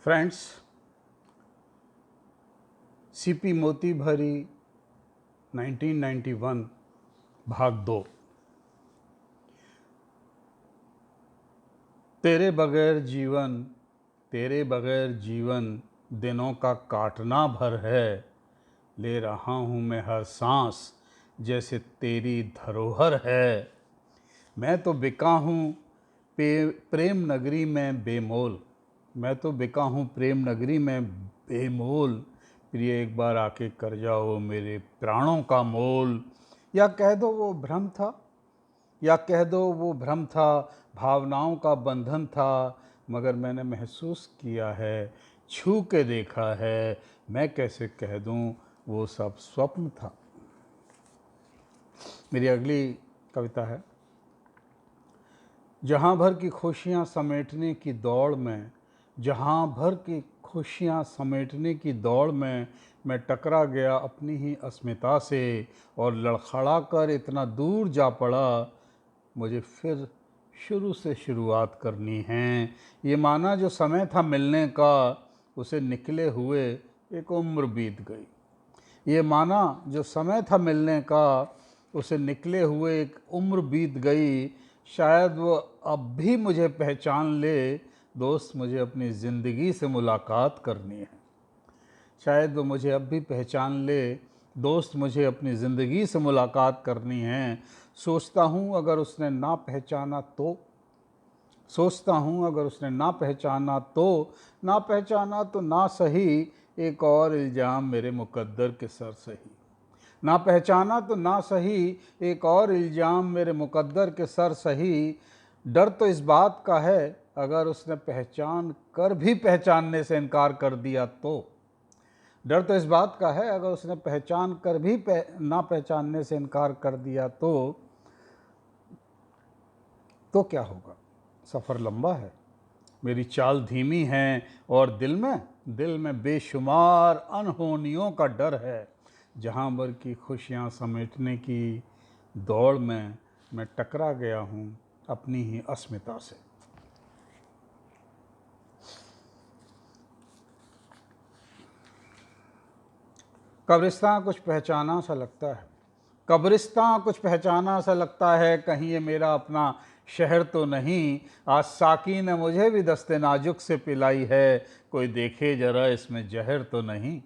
Friends, CP मोती भरी 1991 भाग 2। तेरे बगैर जीवन दिनों का काटना भर है। ले रहा हूँ मैं हर सांस जैसे तेरी धरोहर है। मैं तो बिका हूँ प्रेम नगरी में बेमोल। मैं तो बिका हूँ प्रेम नगरी में बेमोल। प्रिय एक बार आके कर जाओ मेरे प्राणों का मोल। या कह दो वो भ्रम था, या कह दो वो भ्रम था, भावनाओं का बंधन था। मगर मैंने महसूस किया है, छू के देखा है। मैं कैसे कह दूँ वो सब स्वप्न था। मेरी अगली कविता है। जहाँ भर की खुशियाँ समेटने की दौड़ में, जहाँ भर की खुशियाँ समेटने की दौड़ में मैं टकरा गया अपनी ही अस्मिता से और लड़खड़ा कर इतना दूर जा पड़ा। मुझे फिर शुरू से शुरुआत करनी है। ये माना जो समय था मिलने का, उसे निकले हुए एक उम्र बीत गई। ये माना जो समय था मिलने का, उसे निकले हुए एक उम्र बीत गई। शायद वो अब भी मुझे पहचान ले। दोस्त, मुझे अपनी ज़िंदगी से मुलाकात करनी है। शायद वो मुझे अब भी पहचान ले। दोस्त, मुझे अपनी ज़िंदगी से मुलाकात करनी है। सोचता हूँ अगर उसने ना पहचाना तो, सोचता हूँ अगर उसने ना पहचाना तो ना सही, एक और इल्ज़ाम मेरे मुकद्दर के सर सही। ना पहचाना तो ना सही, एक और इल्ज़ाम मेरे मुकद्दर के सर सही। डर तो इस बात का है अगर उसने पहचान कर भी पहचानने से इनकार कर दिया तो। डर तो इस बात का है अगर उसने पहचान कर भी ना पहचानने से इनकार कर दिया तो क्या होगा। सफ़र लंबा है, मेरी चाल धीमी है और दिल में बेशुमार अनहोनियों का डर है। जहाँ भर की खुशियाँ समेटने की दौड़ में मैं टकरा गया हूँ अपनी ही अस्मिता से। कब्रिस्तान कुछ पहचाना सा लगता है, कब्रिस्तान कुछ पहचाना सा लगता है। कहीं ये मेरा अपना शहर तो नहीं। आज साकी ने मुझे भी दस्ते नाजुक से पिलाई है। कोई देखे जरा इसमें जहर तो नहीं।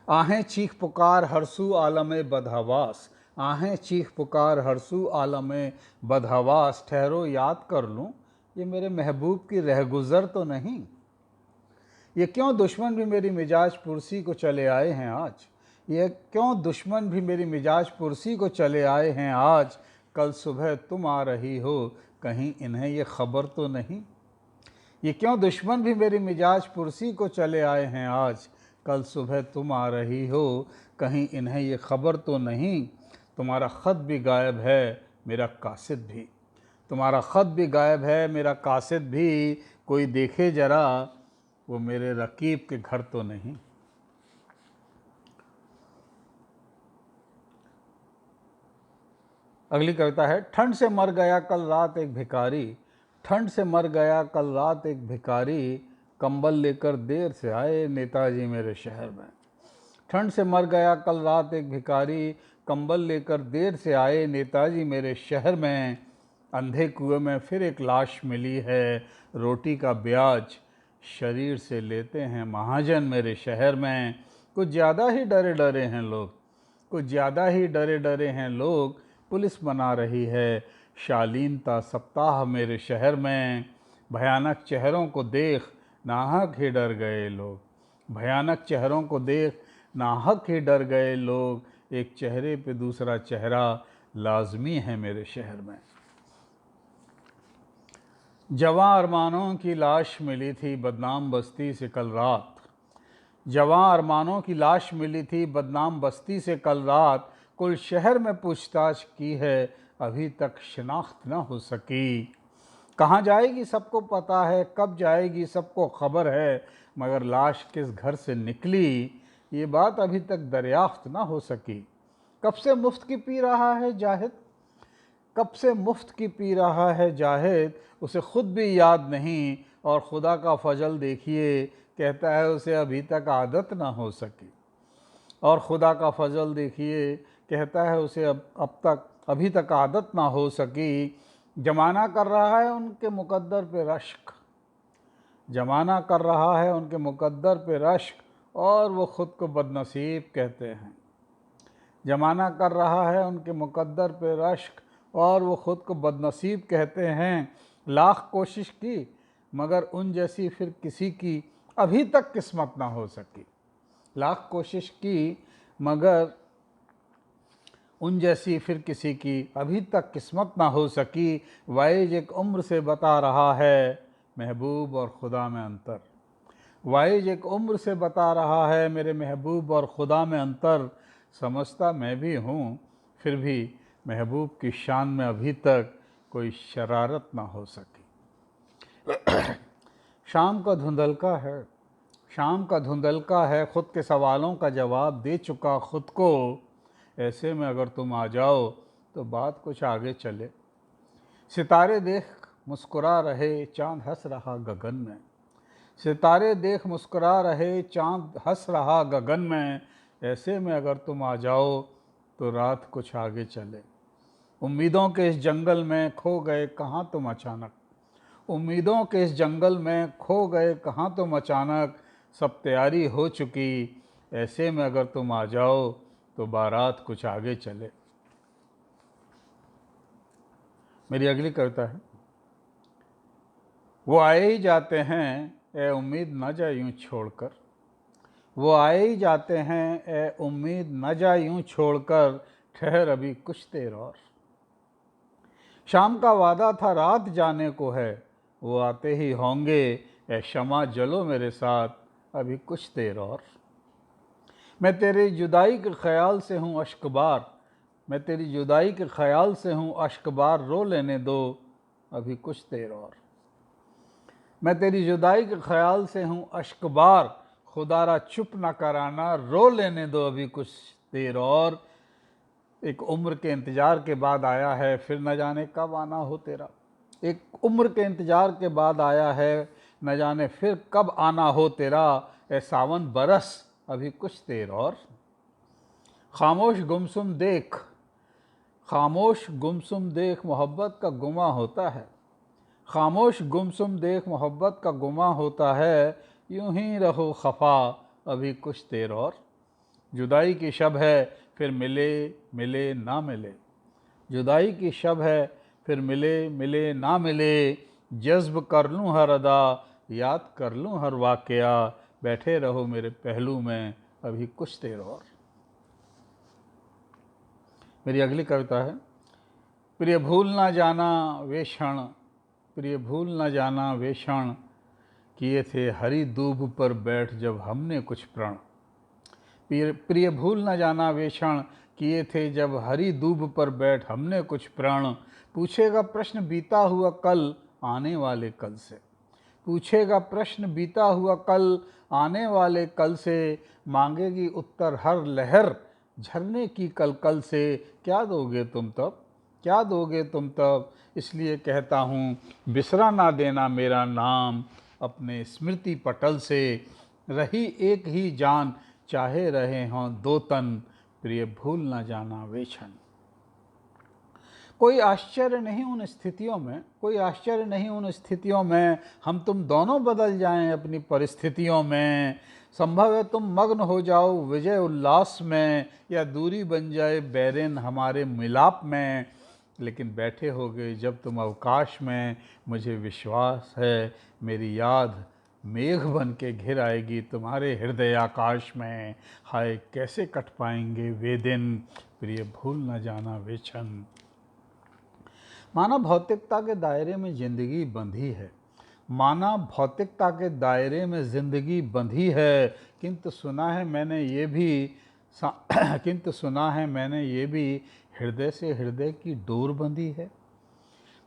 आहें चीख पुकार हरसू आलमे बदहवास, आहें चीख पुकार हरसू आलमे बदहवास। ठहरो याद कर लूँ, ये मेरे महबूब की रहगुज़र तो नहीं। ये क्यों दुश्मन भी मेरी मिजाज पुरसी को चले आए हैं आज। ये क्यों दुश्मन भी मेरी मिजाज पुरसी को चले आए हैं आज। कल सुबह तुम आ रही हो, कहीं इन्हें ये खबर तो नहीं। ये क्यों दुश्मन भी मेरी मिजाज पुरसी को चले आए हैं आज। कल सुबह तुम आ रही हो, कहीं इन्हें ये खबर तो नहीं। तुम्हारा ख़त भी गायब है मेरा कासिद भी, तुम्हारा ख़त भी गायब है मेरा कासिद भी। कोई देखे जरा वो मेरे रकीब के घर तो नहीं। अगली कविता है। ठंड से मर गया कल रात एक भिखारी, ठंड से मर गया कल रात एक भिखारी। कंबल लेकर देर से आए नेताजी मेरे शहर में। ठंड से मर गया कल रात एक भिखारी, कंबल लेकर देर से आए नेताजी मेरे शहर में। अंधे कुएं में फिर एक लाश मिली है, रोटी का ब्याज शरीर से लेते हैं महाजन मेरे शहर में। कुछ ज़्यादा ही डरे डरे हैं लोग, कुछ ज़्यादा ही डरे डरे हैं लोग। पुलिस बना रही है शालीनता सप्ताह मेरे शहर में। भयानक चेहरों को देख नाहक ही डर गए लोग, भयानक चेहरों को देख नाहक ही डर गए लोग। एक चेहरे पे दूसरा चेहरा लाजमी है मेरे शहर में। जवां अरमानों की लाश मिली थी बदनाम बस्ती से कल रात, जवां अरमानों की लाश मिली थी बदनाम बस्ती से कल रात। कुल शहर में पूछताछ की है अभी तक शिनाख्त न हो सकी। कहाँ जाएगी सबको पता है, कब जाएगी सबको खबर है। मगर लाश किस घर से निकली ये बात अभी तक दरियाफ्त न हो सकी। कब से मुफ्त की पी रहा है जाहिद, कब से मुफ्त की पी रहा है जाहिद। उसे खुद भी याद नहीं और खुदा का फजल देखिए, कहता है उसे अभी तक आदत ना हो सकी। और खुदा का फजल देखिए, कहता है उसे अभी तक आदत ना हो सकी। जमाना कर रहा है उनके मुकद्दर पे रश्क, जमाना कर रहा है उनके मुकद्दर पे रश्क, और वो ख़ुद को बदनसीब कहते हैं। जमाना कर रहा है उनके मुकद्दर पे रश्क, और वो ख़ुद को बदनसीब कहते हैं। लाख कोशिश की मगर उन जैसी फिर किसी की अभी तक किस्मत ना हो सकी। लाख कोशिश की मगर उन जैसी फिर किसी की अभी तक किस्मत ना हो सकी। वाइज एक उम्र से बता रहा है महबूब और खुदा में अंतर। वाइज एक उम्र से बता रहा है मेरे महबूब और खुदा में अंतर। समझता मैं भी हूँ फिर भी महबूब की शान में अभी तक कोई शरारत ना हो सकी। शाम का धुंधलका है, शाम का धुंधलका है, खुद के सवालों का जवाब दे चुका खुद को। ऐसे में अगर तुम आ जाओ तो बात कुछ आगे चले। सितारे देख मुस्कुरा रहे, चांद हंस रहा गगन में। सितारे देख मुस्कुरा रहे, चांद हंस रहा गगन में। ऐसे में अगर तुम आ जाओ तो रात कुछ आगे चले। उम्मीदों के इस जंगल में खो गए कहाँ तुम अचानक। उम्मीदों के इस जंगल में खो गए कहाँ तुम अचानक। सब तैयारी हो चुकी, ऐसे में अगर तुम आ जाओ तो बारात कुछ आगे चले। मेरी अगली कविता है। वो आए ही जाते हैं ए उम्मीद न जा यूं छोड़कर। वो आए ही जाते हैं ए उम्मीद न जा यूं छोड़कर। ठहर अभी कुछ देर और। शाम का वादा था रात जाने को है, वो आते ही होंगे ए शमा जलो मेरे साथ अभी कुछ देर और। मैं तेरी जुदाई के ख्याल से हूँ अश्कबार, मैं तेरी जुदाई के ख्याल से हूँ अश्कबार। रो लेने दो अभी कुछ देर और। मैं तेरी जुदाई के ख्याल से हूँ अश्कबार, खुदारा चुप न कराना, रो लेने दो अभी कुछ देर और। एक उम्र के इंतज़ार के बाद आया है फिर न जाने कब आना हो तेरा। एक उम्र के इंतज़ार के बाद आया है न जाने फिर कब आना हो तेरा। ए सावन बरस अभी कुछ देर और। खामोश गुमसुम देख, खामोश गुमसुम देख मोहब्बत का गुमा होता है। खामोश गुमसुम देख मोहब्बत का गुमा होता है। यूं ही रहो खफा अभी कुछ देर और। जुदाई की शब है फिर मिले मिले ना मिले। जुदाई की शब है फिर मिले मिले ना मिले। जज्ब कर लूँ हर अदा, याद कर लूँ हर वाक़या। बैठे रहो मेरे पहलू में अभी कुछ देर और। मेरी अगली कविता है। प्रिय भूल ना जाना वे क्षण, प्रिय भूल ना जाना वे क्षण, किए थे हरी दूब पर बैठ जब हमने कुछ प्रण। प्रिय भूल न जाना वे क्षण, किए थे जब हरी दूब पर बैठ हमने कुछ प्रण। पूछेगा प्रश्न बीता हुआ कल आने वाले कल से। पूछेगा प्रश्न बीता हुआ कल आने वाले कल से। मांगेगी उत्तर हर लहर झरने की कल कल से। क्या दोगे तुम तब, क्या दोगे तुम तब। इसलिए कहता हूँ बिसरा ना देना मेरा नाम अपने स्मृति पटल से। रही एक ही जान चाहे रहे हों दो तन, प्रिय भूल ना जाना वे क्षण। कोई आश्चर्य नहीं उन स्थितियों में, कोई आश्चर्य नहीं उन स्थितियों में हम तुम दोनों बदल जाएं अपनी परिस्थितियों में। संभव है तुम मग्न हो जाओ विजय उल्लास में, या दूरी बन जाए बैरिन हमारे मिलाप में। लेकिन बैठे होगे जब तुम अवकाश में, मुझे विश्वास है मेरी याद मेघ बन के घिर आएगी तुम्हारे हृदय आकाश में। हाय कैसे कट पाएंगे वे दिन, प्रिय भूल न जाना वे क्षण। मानव भौतिकता के दायरे में ज़िंदगी बंधी है, मानव भौतिकता के दायरे में ज़िंदगी बंधी है। किंतु सुना है मैंने ये भी किंतु सुना है मैंने ये भी हृदय से हृदय की डोर बंधी है।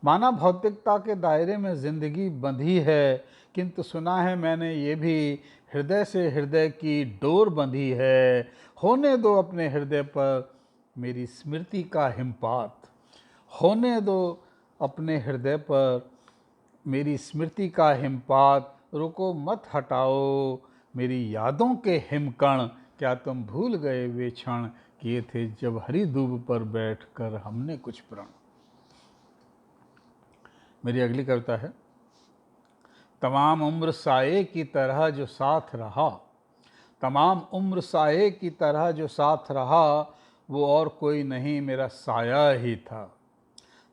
मानव भौतिकता के दायरे में ज़िंदगी बंधी है, किंतु सुना है मैंने ये भी हृदय से हृदय की डोर बंधी है। होने दो अपने हृदय पर मेरी स्मृति का हिमपात, होने दो अपने हृदय पर मेरी स्मृति का हिमपात रुको मत हटाओ, मेरी यादों के हिमकण क्या तुम भूल गए वे क्षण किए थे जब हरी दूब पर बैठकर हमने कुछ प्रण। मेरी अगली कविता है, तमाम उम्र साये की तरह जो साथ रहा, तमाम उम्र साये की तरह जो साथ रहा, वो और कोई नहीं मेरा साया ही था।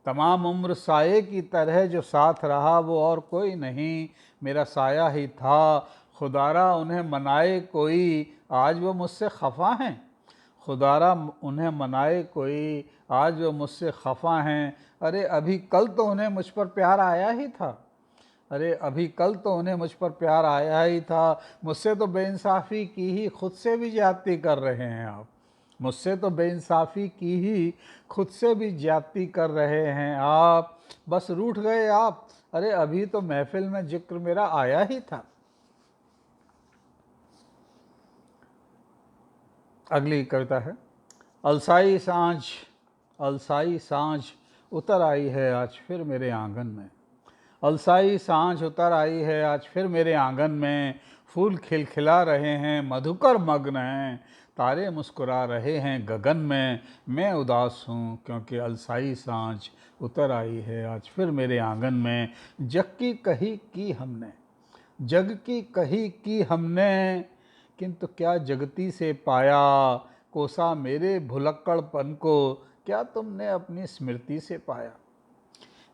तमाम उम्र साये की तरह जो साथ रहा, वो और कोई नहीं मेरा साया ही था। खुदारा उन्हें मनाए कोई, आज वो मुझसे खफा हैं। खुदारा उन्हें मनाए कोई, आज वो मुझसे खफा हैं। अरे अभी कल तो उन्हें मुझ पर प्यार आया ही था। अरे अभी कल तो उन्हें मुझ पर प्यार आया ही था। मुझसे तो बेइंसाफ़ी की ही खुद से भी ज्यादती कर रहे हैं आप। मुझसे तो बेइंसाफ़ी की ही खुद से भी ज्यादती कर रहे हैं आप। बस रूठ गए आप। अरे अभी तो महफिल में जिक्र मेरा आया ही था। अगली कविता है, अलसाई सांझ, अलसाई सांझ उतर आई है आज फिर मेरे आंगन में। अलसाई सांझ उतर आई है आज फिर मेरे आंगन में। फूल खिलखिला रहे हैं, मधुकर मग्न हैं, तारे मुस्कुरा रहे हैं गगन में। मैं उदास हूँ क्योंकि अलसाई सांझ उतर आई है आज फिर मेरे आंगन में। जग की कही की हमने, जग की कही की हमने, किंतु क्या जगती से पाया। कोसा मेरे भुलक्कड़पन को क्या तुमने अपनी स्मृति से पाया।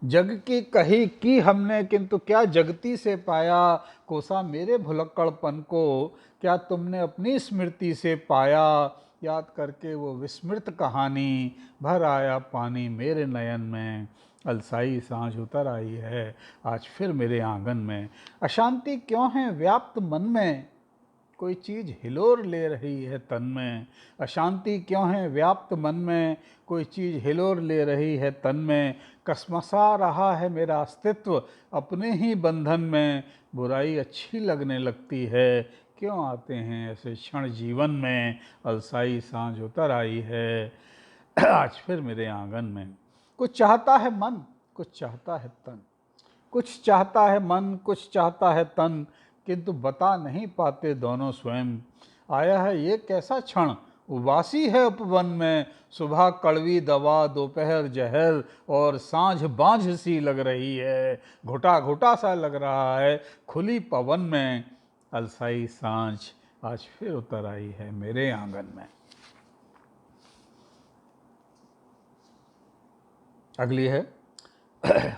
जग की कही की हमने, किंतु क्या जगती से पाया। कोसा मेरे भुलक्कड़पन को क्या तुमने अपनी स्मृति से पाया। याद करके वो विस्मृत कहानी, भर आया पानी मेरे नयन में। अलसाई सांझ उतर आई है आज फिर मेरे आंगन में। अशांति क्यों है व्याप्त मन में, कोई चीज़ हिलोर ले रही है तन में। अशांति क्यों है व्याप्त मन में, कोई चीज़ हिलोर ले रही है तन में। कसमसा रहा है मेरा अस्तित्व अपने ही बंधन में। बुराई अच्छी लगने लगती है, क्यों आते हैं ऐसे क्षण जीवन में। अलसाई सांझ उतर आई है आज फिर मेरे आंगन में। कुछ चाहता है मन, कुछ चाहता है तन, कुछ चाहता है मन, कुछ चाहता है तन, किंतु बता नहीं पाते दोनों स्वयं। आया है ये कैसा क्षण, उबासी है उपवन में। सुबह कड़वी दवा, दोपहर जहर और सांझ बांझ सी लग रही है। घुटा घुटा सा लग रहा है खुली पवन में। अलसाई सांझ आज फिर उतर आई है मेरे आंगन में। अगली है,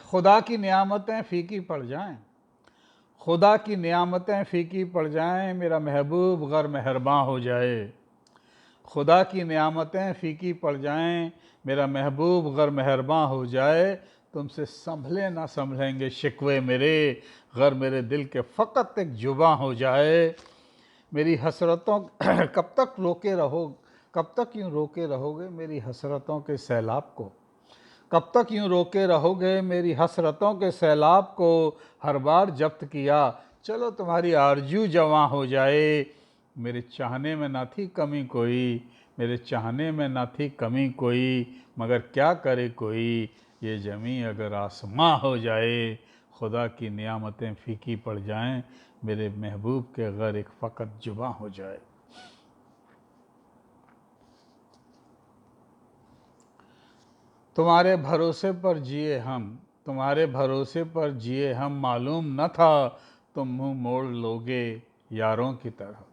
खुदा की नियामतें फीकी पड़ जाएं, खुदा की नियामतें फीकी पड़ जाएं, मेरा महबूब गर मेहरबान हो जाए। खुदा की नियामतें फीकी पड़ जाएं, मेरा महबूब गर मेहरबान हो जाए। तुमसे संभले ना संभलेंगे शिकवे मेरे, गर मेरे दिल के फ़कत एक जुबां हो जाए। मेरी हसरतों कब तक रोके रहो, कब तक यूँ रोके रहोगे मेरी हसरतों के सैलाब को। कब तक यूँ रोके रहोगे मेरी हसरतों के सैलाब को। हर बार जब्त किया, चलो तुम्हारी आरजू जवां हो जाए। मेरे चाहने में ना थी कमी कोई, मेरे चाहने में ना थी कमी कोई, मगर क्या करे कोई, ये ज़मीं अगर आसमां हो जाए। खुदा की नियामतें फीकी पड़ जाएं, मेरे महबूब के घर एक फ़कत जुबां हो जाए। तुम्हारे भरोसे पर जिए हम, तुम्हारे भरोसे पर जिए हम, मालूम न था तुम मुँह मोड़ लोगे यारों की तरह।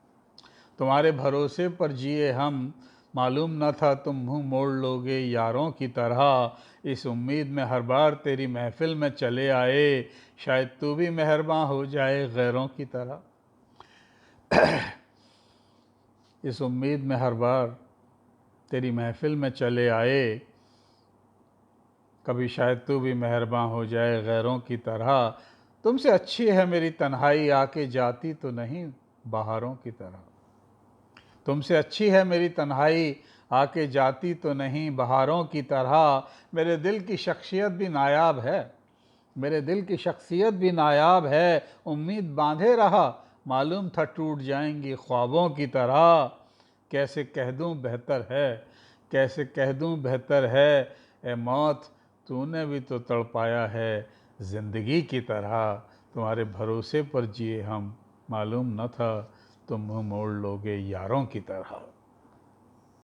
तुम्हारे भरोसे पर जिए हम, मालूम न था तुम मुँह मोड़ लोगे यारों की तरह। इस उम्मीद में हर बार तेरी महफिल में चले आए, शायद तू भी मेहरबान हो जाए गैरों की तरह। इस उम्मीद में हर बार तेरी महफिल में चले आए, कभी शायद तू भी मेहरबान हो जाए गैरों की तरह। तुमसे अच्छी है मेरी तन्हाई, आके जाती तो नहीं बहारों की तरह। तुमसे अच्छी है मेरी तन्हाई, आके जाती तो नहीं बहारों की तरह। मेरे दिल की शख्सियत भी नायाब है, मेरे दिल की शख्सियत भी नायाब है। उम्मीद बांधे रहा, मालूम था टूट जाएंगी ख्वाबों की तरह। कैसे कह दूं बेहतर है, कैसे कह दूं बेहतर है, ए मौत तूने भी तो तड़पाया है। ज़िंदगी की तरह तुम्हारे भरोसे पर जिए हम, मालूम न था तुम मुँह मोड़ लोगे यारों की तरह।